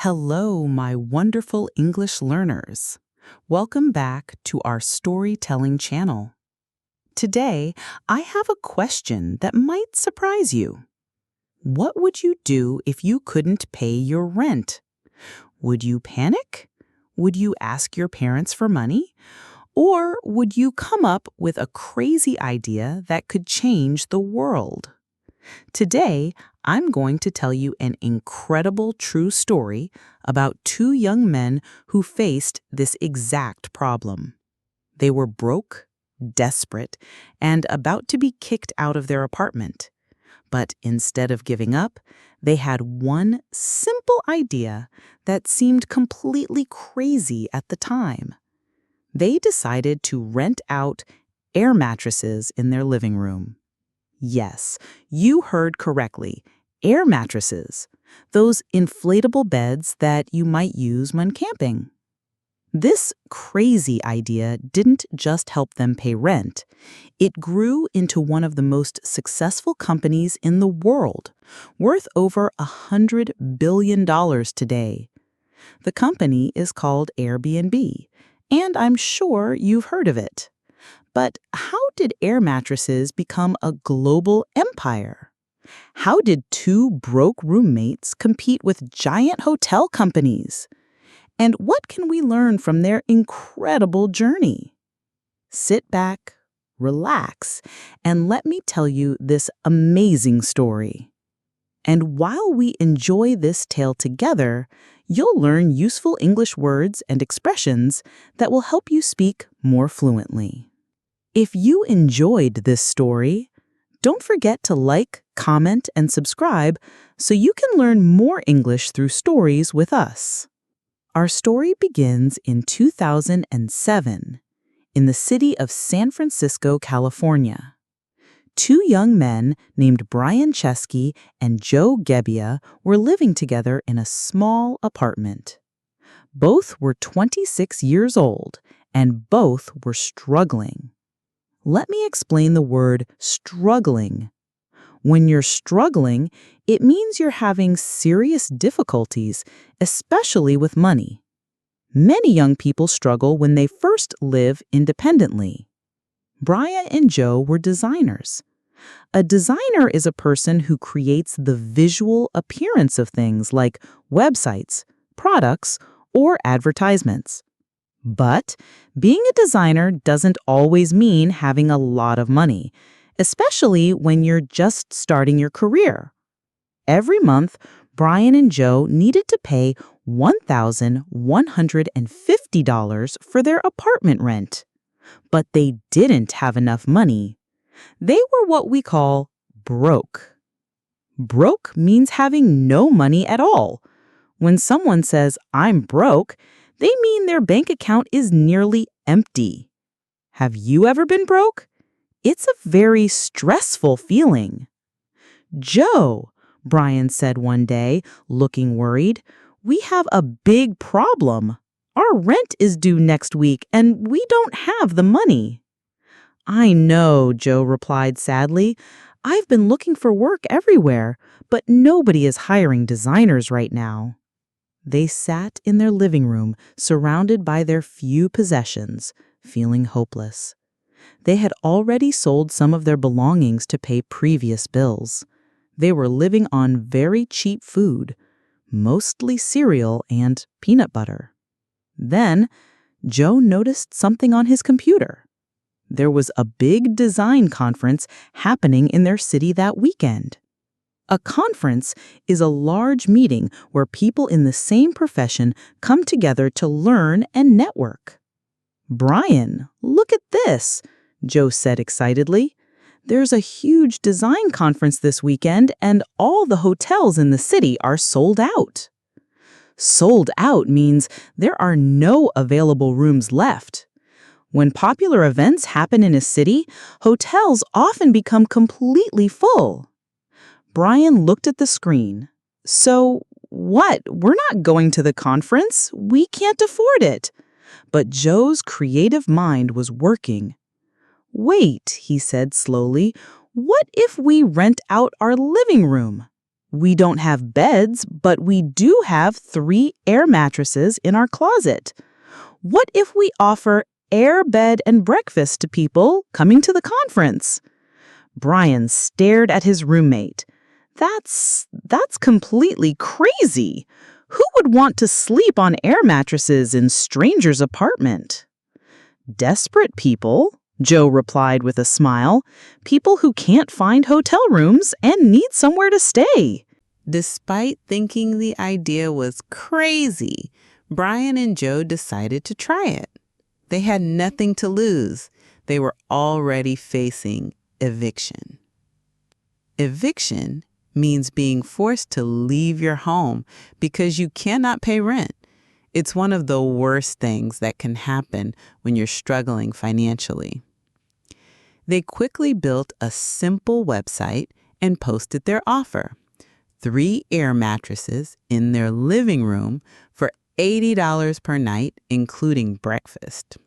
Hello, my wonderful English learners. Welcome back to our storytelling channel. Today, I have a question that might surprise you. What would you do if you couldn't pay your rent? Would you panic? Would you ask your parents for money? Or would you come up with a crazy idea that could change the world? Today, I'm going to tell you an incredible true story about two young men who faced this exact problem. They were broke, desperate, and about to be kicked out of their apartment. But instead of giving up, they had one simple idea that seemed completely crazy at the time. They decided to rent out air mattresses in their living room. Yes, you heard correctly. Air mattresses, those inflatable beds that you might use when camping. This crazy idea didn't just help them pay rent. It grew into one of the most successful companies in the world, worth over $100 billion today. The company is called Airbnb, and I'm sure you've heard of it. But how did air mattresses become a global empire? How did two broke roommates compete with giant hotel companies? And what can we learn from their incredible journey? Sit back, relax, and let me tell you this amazing story. And while we enjoy this tale together, you'll learn useful English words and expressions that will help you speak more fluently. If you enjoyed this story, don't forget to like, comment, and subscribe so you can learn more English through stories with us. Our story begins in 2007 in the city of San Francisco, California. Two young men named Brian Chesky and Joe Gebbia were living together in a small apartment. Both were 26 years old, and both were struggling. Let me explain the word struggling. When you're struggling, it means you're having serious difficulties, especially with money. Many young people struggle when they first live independently. Brian and Joe were designers. A designer is a person who creates the visual appearance of things like websites, products, or advertisements. But being a designer doesn't always mean having a lot of money, especially when you're just starting your career. Every month, Brian and Joe needed to pay $1,150 for their apartment rent. But they didn't have enough money. They were what we call broke. Broke means having no money at all. When someone says, "I'm broke," they mean their bank account is nearly empty. Have you ever been broke? It's a very stressful feeling. "Joe," Brian said one day, looking worried, "we have a big problem. Our rent is due next week, and we don't have the money." "I know," Joe replied sadly. "I've been looking for work everywhere, but nobody is hiring designers right now." They sat in their living room, surrounded by their few possessions, feeling hopeless. They had already sold some of their belongings to pay previous bills. They were living on very cheap food, mostly cereal and peanut butter. Then, Joe noticed something on his computer. There was a big design conference happening in their city that weekend. A conference is a large meeting where people in the same profession come together to learn and network. "Brian, look at this," Joe said excitedly. "There's a huge design conference this weekend, and all the hotels in the city are sold out." Sold out means there are no available rooms left. When popular events happen in a city, hotels often become completely full. Brian looked at the screen. "So what? We're not going to the conference. We can't afford it." But Joe's creative mind was working. "Wait," he said slowly, "what if we rent out our living room? We don't have beds, but we do have 3 air mattresses in our closet. What if we offer air bed and breakfast to people coming to the conference?" Brian stared at his roommate. That's completely crazy. Who would want to sleep on air mattresses in strangers' apartment? "Desperate people," Joe replied with a smile. "People who can't find hotel rooms and need somewhere to stay." Despite thinking the idea was crazy, Brian and Joe decided to try it. They had nothing to lose. They were already facing eviction. Eviction means being forced to leave your home because you cannot pay rent. It's one of the worst things that can happen when you're struggling financially. They quickly built a simple website and posted their offer: 3 air mattresses in their living room for $80 per night, including breakfast.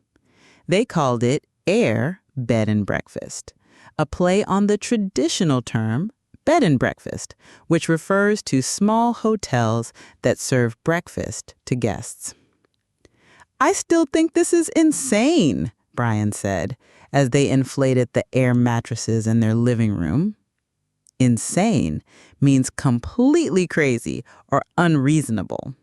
They called it Air Bed and Breakfast, a play on the traditional term bed and breakfast, which refers to small hotels that serve breakfast to guests. "I still think this is insane," Brian said, as they inflated the air mattresses in their living room. Insane means completely crazy or unreasonable.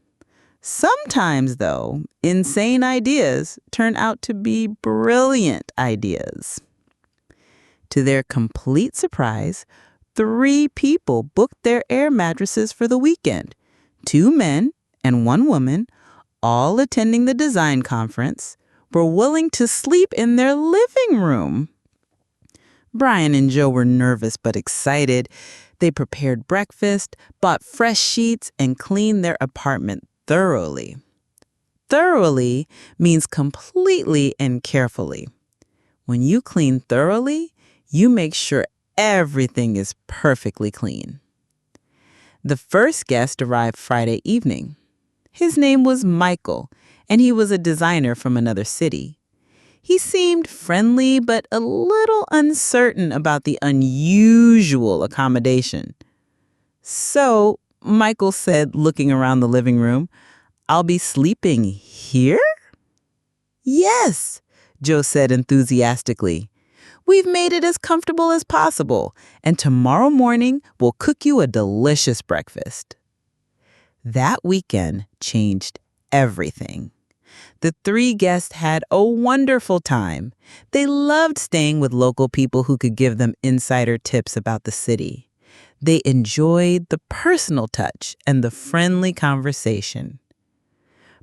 Sometimes, though, insane ideas turn out to be brilliant ideas. To their complete surprise, 3 people booked their air mattresses for the weekend. 2 men and 1 woman, all attending the design conference, were willing to sleep in their living room. Brian and Joe were nervous but excited. They prepared breakfast, bought fresh sheets, and cleaned their apartment thoroughly. Thoroughly means completely and carefully. When you clean thoroughly, you make sure everything is perfectly clean. The first guest arrived Friday evening. His name was Michael, and he was a designer from another city. He seemed friendly but a little uncertain about the unusual accommodation. "So," Michael said, looking around the living room, "I'll be sleeping here?" "Yes," Joe said enthusiastically. "We've made it as comfortable as possible, and tomorrow morning we'll cook you a delicious breakfast." That weekend changed everything. The 3 guests had a wonderful time. They loved staying with local people who could give them insider tips about the city. They enjoyed the personal touch and the friendly conversation.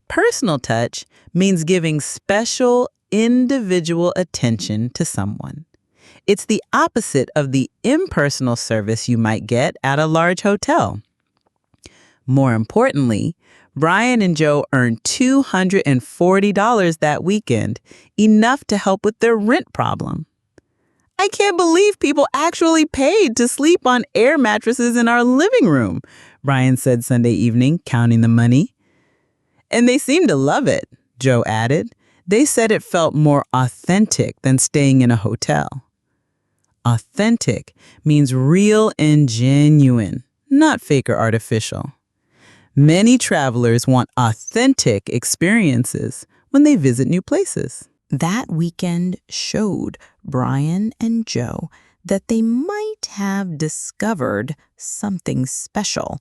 Personal touch means giving special, individual attention to someone. It's the opposite of the impersonal service you might get at a large hotel. More importantly, Brian and Joe earned $240 that weekend, enough to help with their rent problem. "I can't believe people actually paid to sleep on air mattresses in our living room," Brian said Sunday evening, counting the money. "And they seemed to love it," Joe added. "They said it felt more authentic than staying in a hotel." Authentic means real and genuine, not fake or artificial. Many travelers want authentic experiences when they visit new places. That weekend showed Brian and Joe that they might have discovered something special,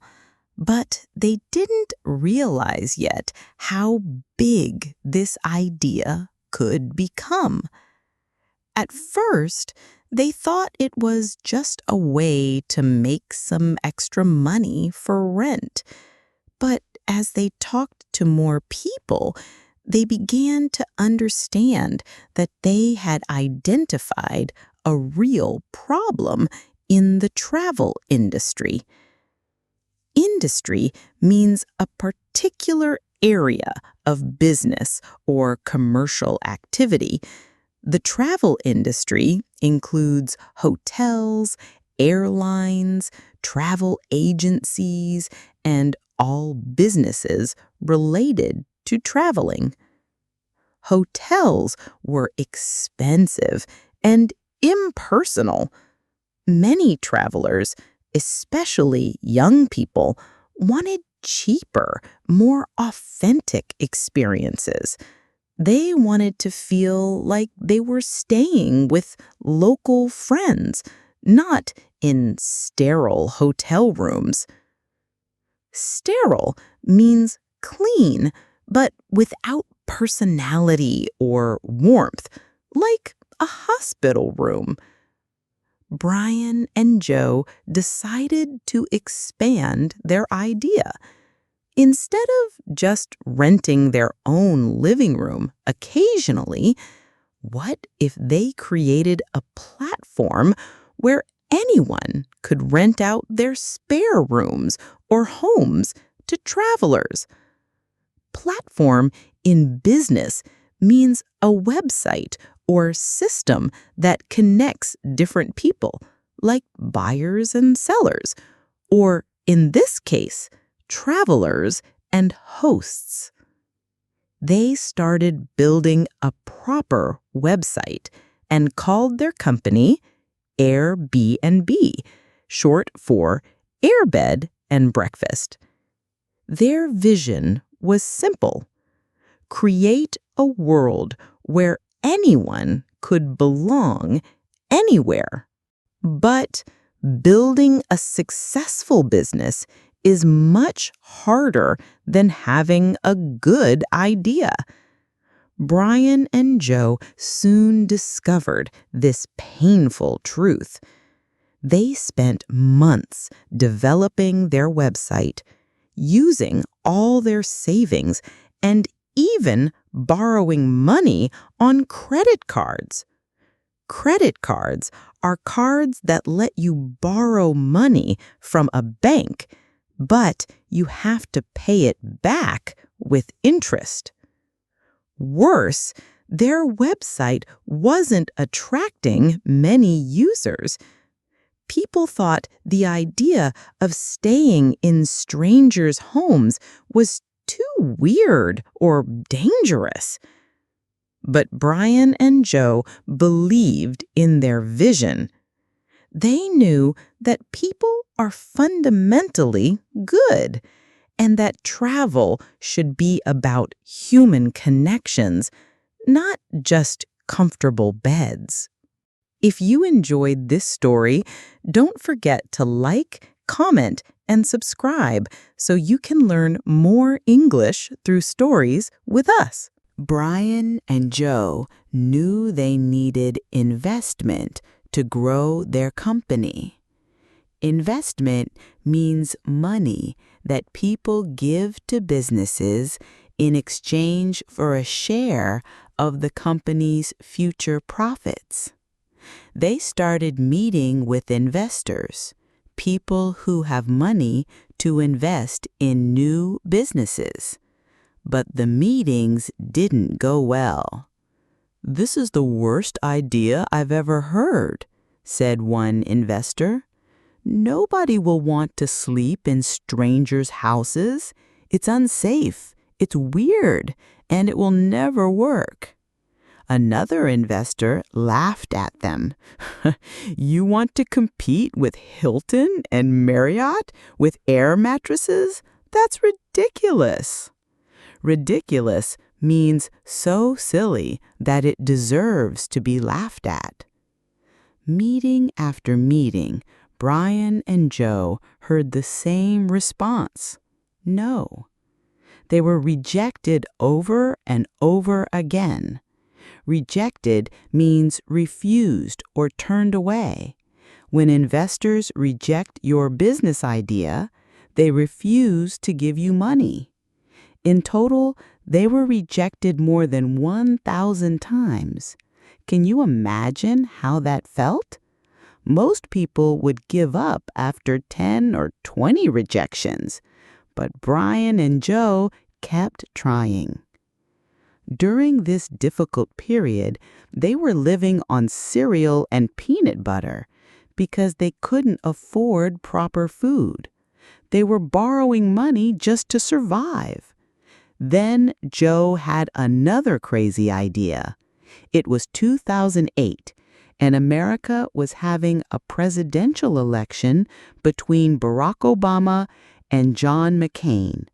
but they didn't realize yet how big this idea could become. At first, they thought it was just a way to make some extra money for rent. But as they talked to more people, they began to understand that they had identified a real problem in the travel industry. Industry means a particular area of business or commercial activity. The travel industry includes hotels, airlines, travel agencies, and all businesses related to traveling. Hotels were expensive and impersonal. Many travelers, especially young people, wanted cheaper, more authentic experiences. They wanted to feel like they were staying with local friends, not in sterile hotel rooms. Sterile means clean, but without personality or warmth, like a hospital room. Brian and Joe decided to expand their idea. Instead of just renting their own living room occasionally, what if they created a platform where anyone could rent out their spare rooms or homes to travelers? Platform in business means a website or system that connects different people, like buyers and sellers, or in this case, travelers and hosts. They started building a proper website and called their company Airbnb, short for Airbed and Breakfast. Their vision was simple: create a world where anyone could belong anywhere. But building a successful business is much harder than having a good idea. Brian and Joe soon discovered this painful truth. They spent months developing their website, using all their savings, and even borrowing money on credit cards. Credit cards are cards that let you borrow money from a bank, but you have to pay it back with interest. Worse, their website wasn't attracting many users. People thought the idea of staying in strangers' homes was too weird or dangerous. But Brian and Joe believed in their vision. They knew that people are fundamentally good, and that travel should be about human connections, not just comfortable beds. If you enjoyed this story, don't forget to like, comment, and subscribe so you can learn more English through stories with us. Brian and Joe knew they needed investment to grow their company. Investment means money that people give to businesses in exchange for a share of the company's future profits. They started meeting with investors, people who have money to invest in new businesses. But the meetings didn't go well. "This is the worst idea I've ever heard," said one investor. "Nobody will want to sleep in strangers' houses. It's unsafe, it's weird, and it will never work." Another investor laughed at them. "You want to compete with Hilton and Marriott with air mattresses? That's ridiculous." Ridiculous means so silly that it deserves to be laughed at. Meeting after meeting, Brian and Joe heard the same response: no. They were rejected over and over again. Rejected means refused or turned away. When investors reject your business idea, they refuse to give you money. In total, they were rejected more than 1,000 times. Can you imagine how that felt? Most people would give up after 10 or 20 rejections, but Brian and Joe kept trying. During this difficult period, they were living on cereal and peanut butter because they couldn't afford proper food. They were borrowing money just to survive. Then Joe had another crazy idea. It was 2008, and America was having a presidential election between Barack Obama and John McCain.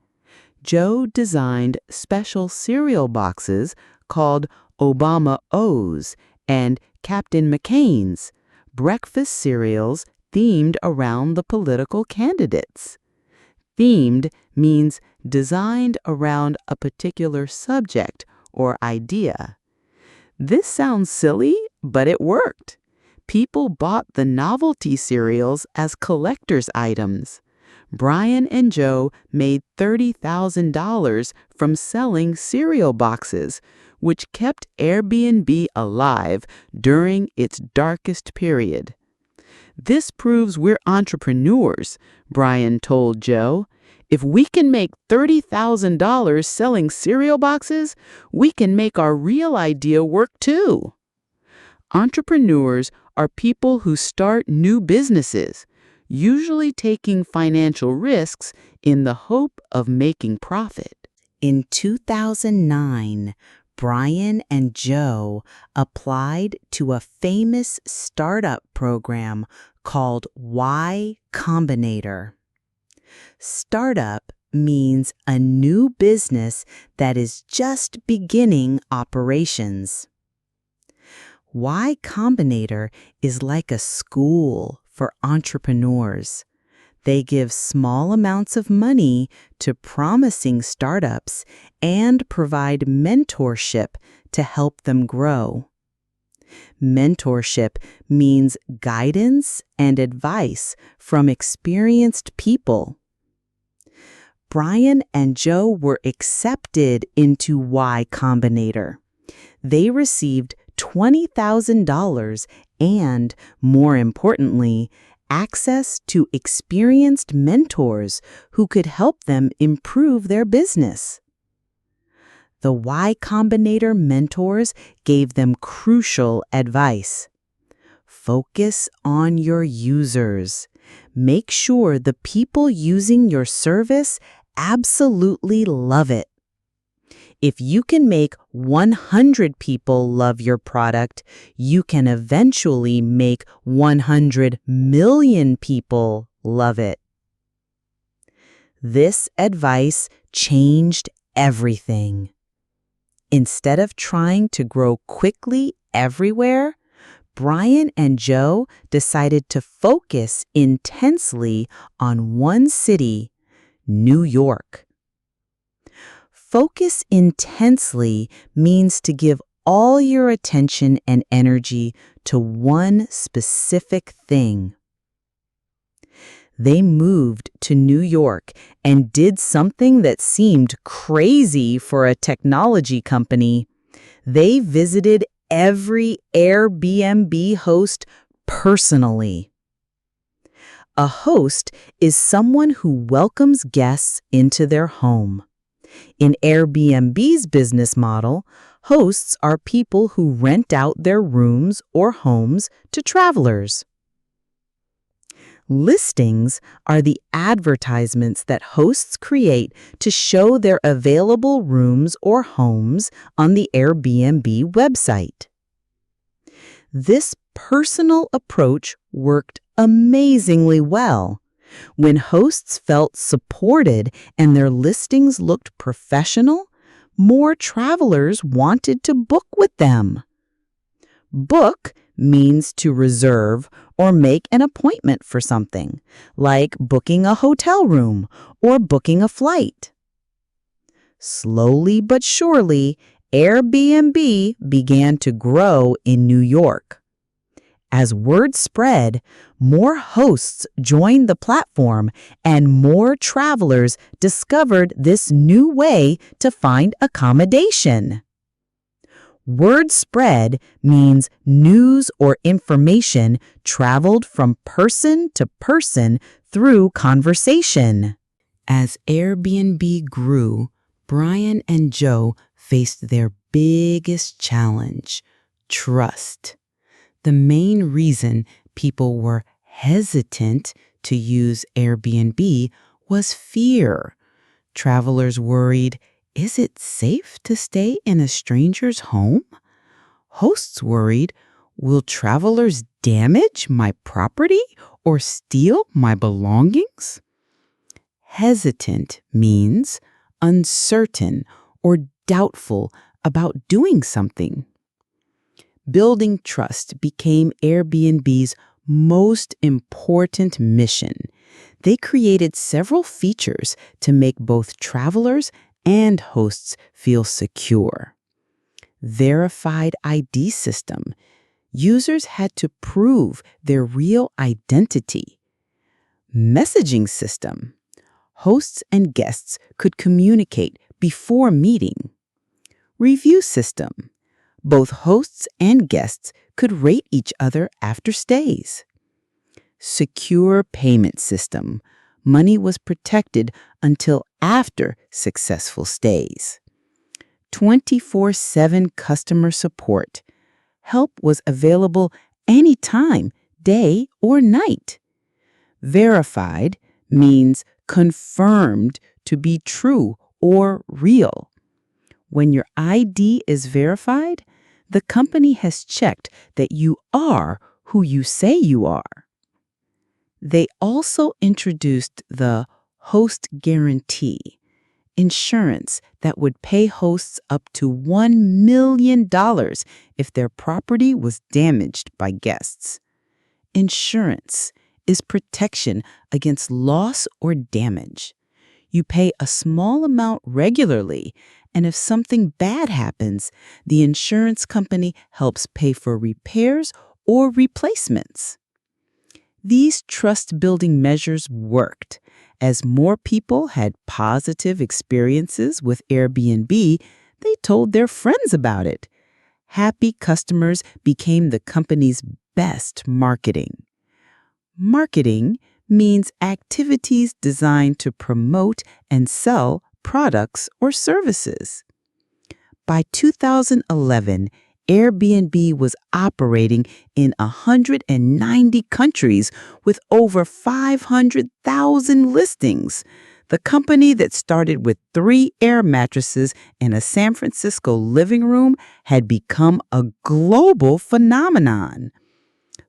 Joe designed special cereal boxes called Obama O's and Captain McCain's, breakfast cereals themed around the political candidates. Themed means designed around a particular subject or idea. This sounds silly, but it worked. People bought the novelty cereals as collector's items. Brian and Joe made $30,000 from selling cereal boxes, which kept Airbnb alive during its darkest period. "This proves we're entrepreneurs," Brian told Joe. "If we can make $30,000 selling cereal boxes, we can make our real idea work too." Entrepreneurs are people who start new businesses, usually taking financial risks in the hope of making profit. In 2009, Brian and Joe applied to a famous startup program called Y Combinator. Startup means a new business that is just beginning operations. Y Combinator is like a school for entrepreneurs. They give small amounts of money to promising startups and provide mentorship to help them grow. Mentorship means guidance and advice from experienced people. Brian and Joe were accepted into Y Combinator. They received $20,000 and, more importantly, access to experienced mentors who could help them improve their business. The Y Combinator mentors gave them crucial advice. Focus on your users. Make sure the people using your service absolutely love it. If you can make 100 people love your product, you can eventually make 100 million people love it. This advice changed everything. Instead of trying to grow quickly everywhere, Brian and Joe decided to focus intensely on one city, New York. Focus intensely means to give all your attention and energy to one specific thing. They moved to New York and did something that seemed crazy for a technology company. They visited every Airbnb host personally. A host is someone who welcomes guests into their home. In Airbnb's business model, hosts are people who rent out their rooms or homes to travelers. Listings are the advertisements that hosts create to show their available rooms or homes on the Airbnb website. This personal approach worked amazingly well. When hosts felt supported and their listings looked professional, more travelers wanted to book with them. Book means to reserve or make an appointment for something, like booking a hotel room or booking a flight. Slowly but surely, Airbnb began to grow in New York. As word spread, more hosts joined the platform and more travelers discovered this new way to find accommodation. Word spread means news or information traveled from person to person through conversation. As Airbnb grew, Brian and Joe faced their biggest challenge: trust. The main reason people were hesitant to use Airbnb was fear. Travelers worried, is it safe to stay in a stranger's home? Hosts worried, Will travelers damage my property or steal my belongings? Hesitant means uncertain or doubtful about doing something. Building trust became Airbnb's most important mission. They created several features to make both travelers and hosts feel secure. Verified ID system. Users had to prove their real identity. Messaging system. Hosts and guests could communicate before meeting. Review system. Both hosts and guests could rate each other after stays. Secure payment system. Money was protected until after successful stays. 24/7 customer support. Help was available anytime, day or night. Verified means confirmed to be true or real. When your ID is verified, the company has checked that you are who you say you are. They also introduced the host guarantee, insurance that would pay hosts up to $1 million if their property was damaged by guests. Insurance is protection against loss or damage. You pay a small amount regularly, and if something bad happens, the insurance company helps pay for repairs or replacements. These trust-building measures worked. As more people had positive experiences with Airbnb, they told their friends about it. Happy customers became the company's best marketing. Marketing means activities designed to promote and sell products or services. By 2011, Airbnb was operating in 190 countries with over 500,000 listings. The company that started with 3 air mattresses in a San Francisco living room had become a global phenomenon.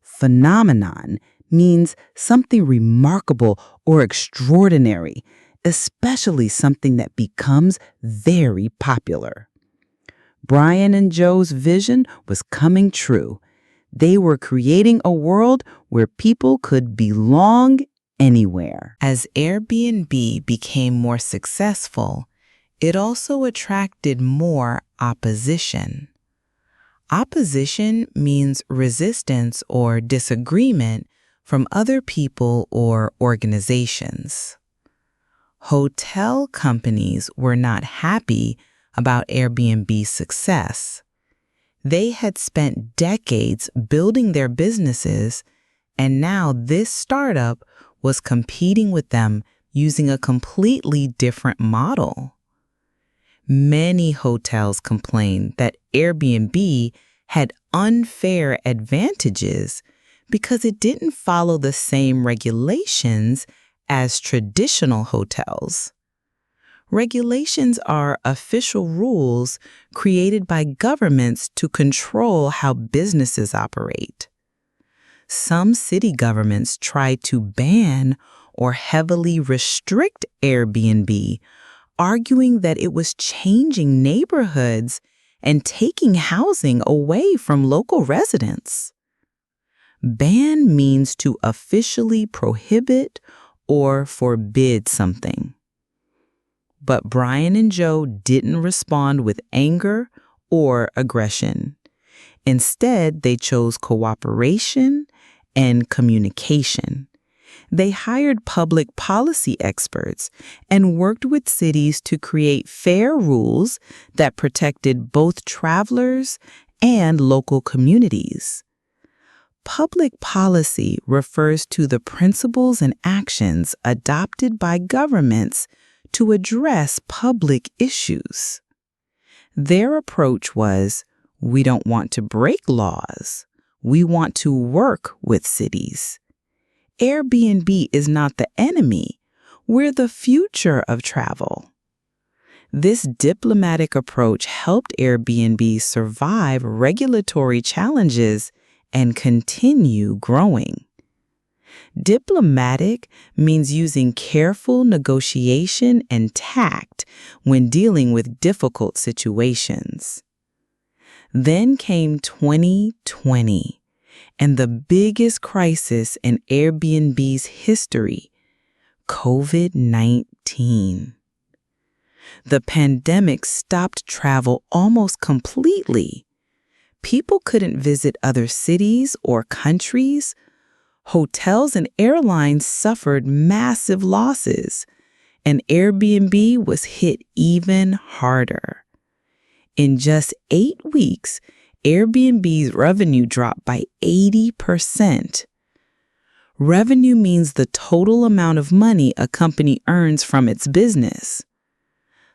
Phenomenon means something remarkable or extraordinary, especially something that becomes very popular. Brian and Joe's vision was coming true. They were creating a world where people could belong anywhere. As Airbnb became more successful, it also attracted more opposition. Opposition means resistance or disagreement from other people or organizations. Hotel companies were not happy about Airbnb's success. They had spent decades building their businesses, and now this startup was competing with them using a completely different model. Many hotels complained that Airbnb had unfair advantages because it didn't follow the same regulations as traditional hotels. Regulations are official rules created by governments to control how businesses operate. Some city governments try to ban or heavily restrict Airbnb, arguing that it was changing neighborhoods and taking housing away from local residents. Ban means to officially prohibit or forbid something. But Brian and Joe didn't respond with anger or aggression. Instead, they chose cooperation and communication. They hired public policy experts and worked with cities to create fair rules that protected both travelers and local communities. Public policy refers to the principles and actions adopted by governments to address public issues. Their approach was, we don't want to break laws. We want to work with cities. Airbnb is not the enemy. We're the future of travel. This diplomatic approach helped Airbnb survive regulatory challenges and continue growing. Diplomatic means using careful negotiation and tact when dealing with difficult situations. Then came 2020 and the biggest crisis in Airbnb's history, COVID-19. The pandemic stopped travel almost completely. People couldn't visit other cities or countries. Hotels and airlines suffered massive losses, and Airbnb was hit even harder. In just 8 weeks, Airbnb's revenue dropped by 80%. Revenue means the total amount of money a company earns from its business.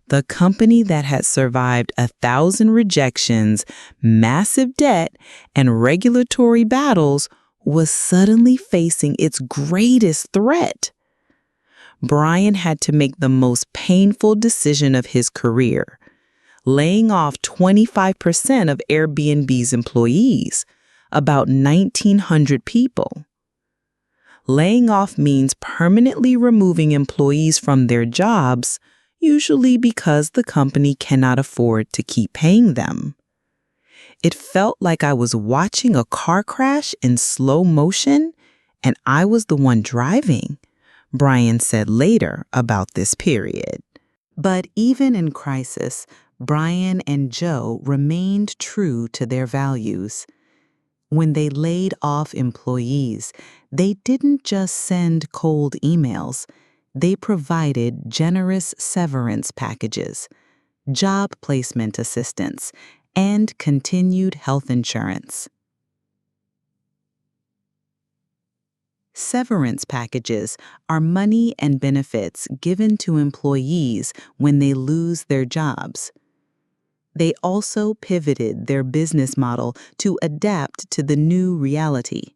The company that had survived 1,000 rejections, massive debt, and regulatory battles was suddenly facing its greatest threat. Brian had to make the most painful decision of his career, laying off 25% of Airbnb's employees, about 1,900 people. Laying off means permanently removing employees from their jobs, usually because the company cannot afford to keep paying them. It felt like I was watching a car crash in slow motion, and I was the one driving, Brian said later about this period. But even in crisis, Brian and Joe remained true to their values. When they laid off employees, they didn't just send cold emails. They provided generous severance packages, job placement assistance, and continued health insurance. Severance packages are money and benefits given to employees when they lose their jobs. They also pivoted their business model to adapt to the new reality.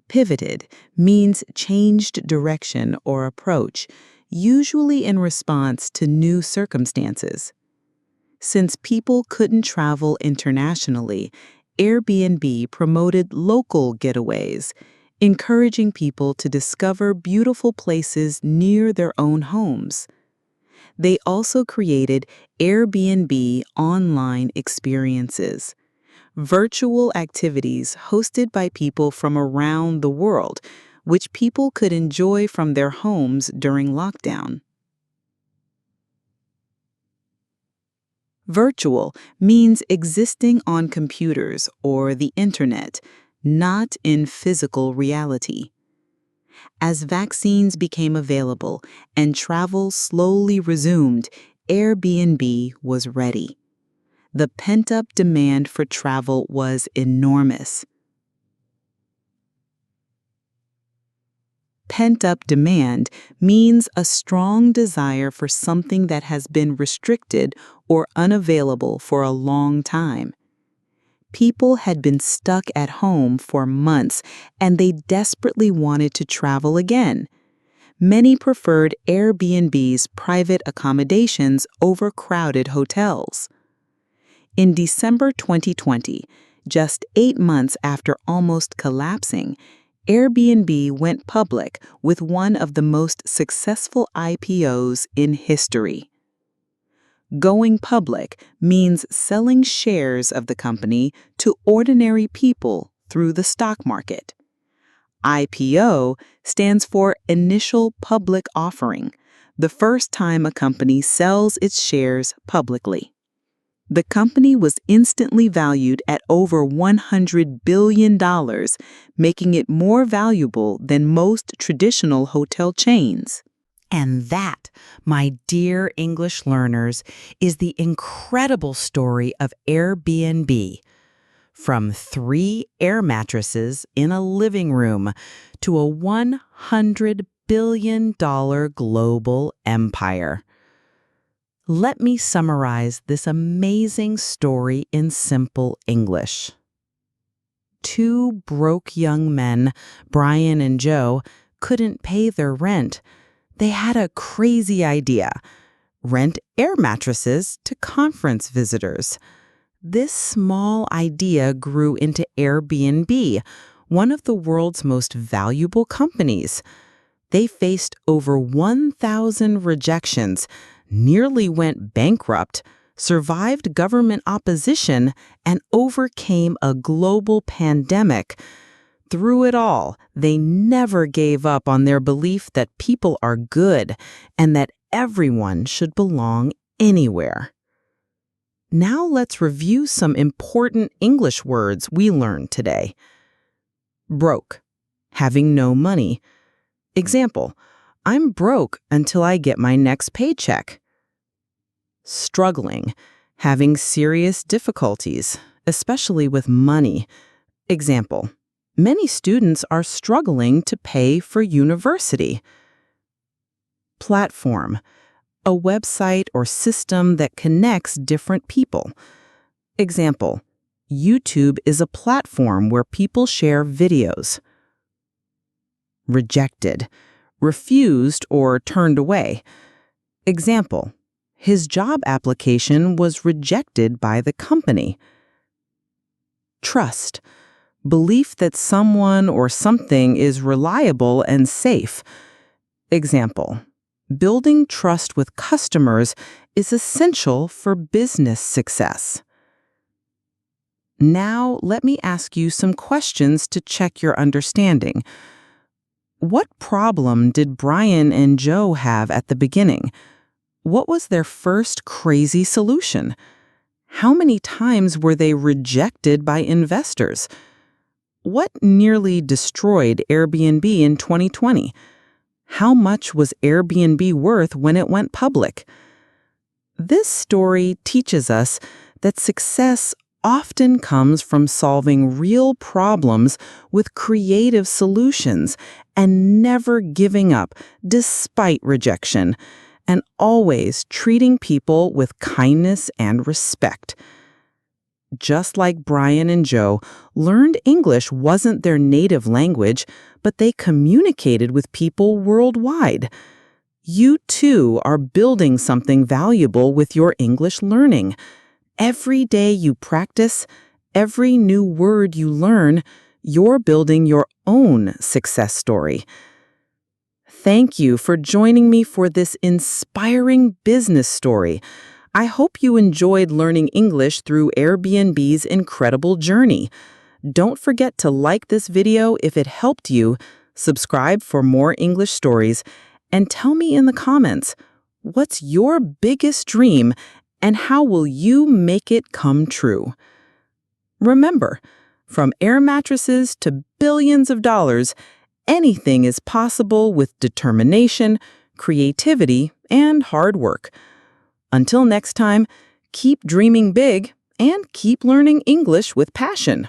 Pivoted means changed direction or approach, usually in response to new circumstances. Since people couldn't travel internationally, Airbnb promoted local getaways, encouraging people to discover beautiful places near their own homes. They also created Airbnb online experiences, virtual activities hosted by people from around the world, which people could enjoy from their homes during lockdown. Virtual means existing on computers or the internet, not in physical reality. As vaccines became available and travel slowly resumed, Airbnb was ready. The pent-up demand for travel was enormous. Pent-up demand means a strong desire for something that has been restricted or unavailable for a long time. People had been stuck at home for months, and they desperately wanted to travel again. Many preferred Airbnb's private accommodations over crowded hotels. In December 2020, just 8 months after almost collapsing, Airbnb went public with one of the most successful IPOs in history. Going public means selling shares of the company to ordinary people through the stock market. IPO stands for Initial Public Offering, the first time a company sells its shares publicly. The company was instantly valued at over $100 billion, making it more valuable than most traditional hotel chains. And that, my dear English learners, is the incredible story of Airbnb. From 3 air mattresses in a living room to a $100 billion global empire. Let me summarize this amazing story in simple English. 2 broke young men, Brian and Joe, couldn't pay their rent. They had a crazy idea: rent air mattresses to conference visitors. This small idea grew into Airbnb, one of the world's most valuable companies. They faced over 1,000 rejections, nearly went bankrupt, survived government opposition, and overcame a global pandemic. Through it all, they never gave up on their belief that people are good and that everyone should belong anywhere. Now let's review some important English words we learned today. Broke, having no money. Example, I'm broke until I get my next paycheck. Struggling, having serious difficulties, especially with money. Example, many students are struggling to pay for university. Platform, a website or system that connects different people. Example, YouTube is a platform where people share videos. Rejected, refused or turned away. Example, his job application was rejected by the company. Trust, belief that someone or something is reliable and safe. Example, building trust with customers is essential for business success. Now, let me ask you some questions to check your understanding. What problem did Brian and Joe have at the beginning? What was their first crazy solution? How many times were they rejected by investors? What nearly destroyed Airbnb in 2020? How much was Airbnb worth when it went public? This story teaches us that success often comes from solving real problems with creative solutions and never giving up despite rejection, and always treating people with kindness and respect. Just like Brian and Joe, learned English wasn't their native language, but they communicated with people worldwide. You too are building something valuable with your English learning. Every day you practice, every new word you learn, you're building your own success story. Thank you for joining me for this inspiring business story. I hope you enjoyed learning English through Airbnb's incredible journey. Don't forget to like this video if it helped you, subscribe for more English stories, and tell me in the comments, what's your biggest dream and how will you make it come true? Remember, from air mattresses to billions of dollars, anything is possible with determination, creativity, and hard work. Until next time, keep dreaming big and keep learning English with passion.